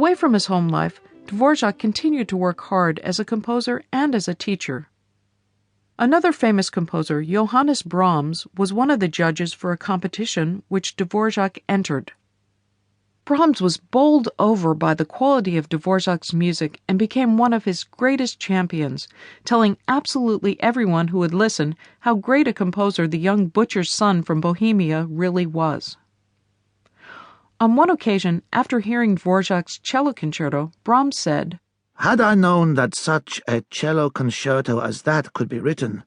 Away from his home life, Dvorak continued to work hard as a composer and as a teacher. Another famous composer, Johannes Brahms, was one of the judges for a competition which Dvorak entered. Brahms was bowled over by the quality of Dvorak's music and became one of his greatest champions, telling absolutely everyone who would listen how great a composer the young butcher's son from Bohemia really was. On one occasion, after hearing Dvorak's cello concerto, Brahms said, "Had I known that such a cello concerto as that could be written,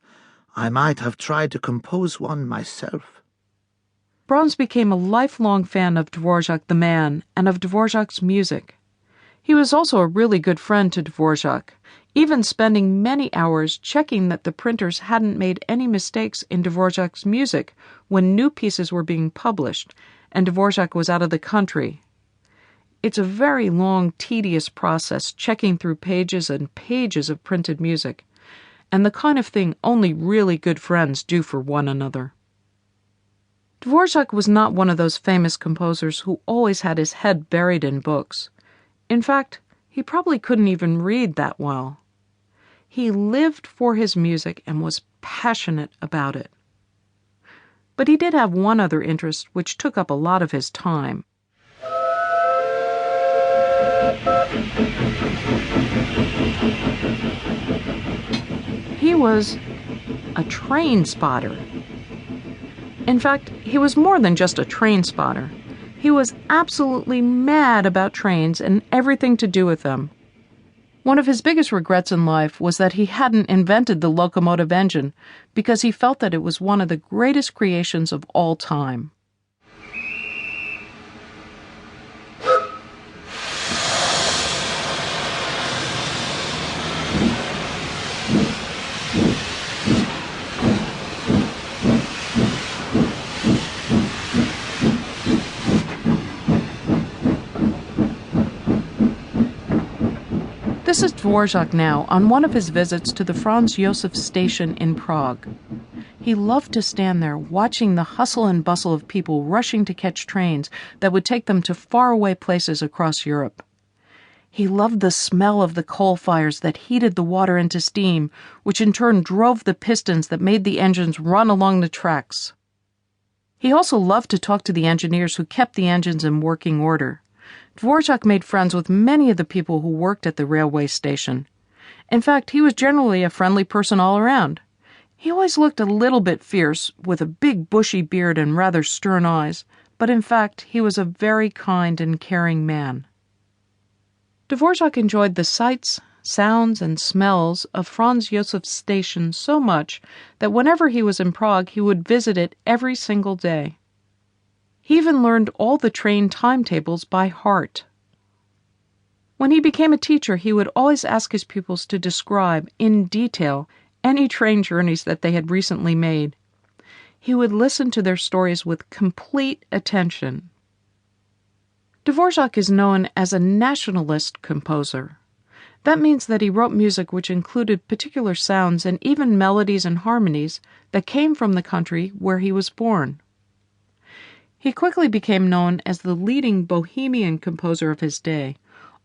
I might have tried to compose one myself." Brahms became a lifelong fan of Dvorak the man and of Dvorak's music. He was also a really good friend to Dvorak, even spending many hours checking that the printers hadn't made any mistakes in Dvorak's music when new pieces were being published and Dvorak was out of the country. It's a very long, tedious process checking through pages and pages of printed music, and the kind of thing only really good friends do for one another. Dvorak was not one of those famous composers who always had his head buried in books. In fact, he probably couldn't even read that well. He lived for his music and was passionate about it. But he did have one other interest which took up a lot of his time. He was a train spotter. In fact, he was more than just a train spotter. He was absolutely mad about trains and everything to do with them. One of his biggest regrets in life was that he hadn't invented the locomotive engine, because he felt that it was one of the greatest creations of all time. This is Dvorak now on one of his visits to the Franz Josef station in Prague. He loved to stand there watching the hustle and bustle of people rushing to catch trains that would take them to faraway places across Europe. He loved the smell of the coal fires that heated the water into steam, which in turn drove the pistons that made the engines run along the tracks. He also loved to talk to the engineers who kept the engines in working order. Dvorak made friends with many of the people who worked at the railway station. In fact, he was generally a friendly person all around. He always looked a little bit fierce, with a big bushy beard and rather stern eyes, but in fact, he was a very kind and caring man. Dvorak enjoyed the sights, sounds, and smells of Franz Josef station so much that whenever he was in Prague, he would visit it every single day. He even learned all the train timetables by heart. When he became a teacher, he would always ask his pupils to describe, in detail, any train journeys that they had recently made. He would listen to their stories with complete attention. Dvorak is known as a nationalist composer. That means that he wrote music which included particular sounds and even melodies and harmonies that came from the country where he was born. He quickly became known as the leading Bohemian composer of his day,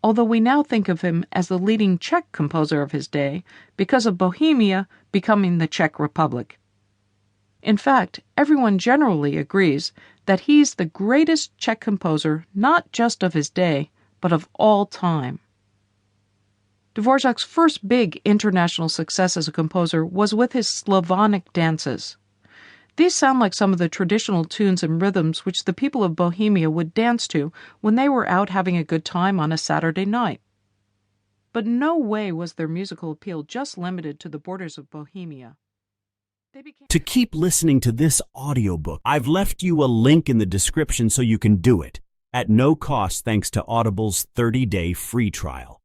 although we now think of him as the leading Czech composer of his day because of Bohemia becoming the Czech Republic. In fact, everyone generally agrees that he's the greatest Czech composer not just of his day, but of all time. Dvorak's first big international success as a composer was with his Slavonic dances. These sound like some of the traditional tunes and rhythms which the people of Bohemia would dance to when they were out having a good time on a Saturday night. But no way was their musical appeal just limited to the borders of Bohemia. To keep listening to this audiobook, I've left you a link in the description so you can do it, at no cost thanks to Audible's 30-day free trial.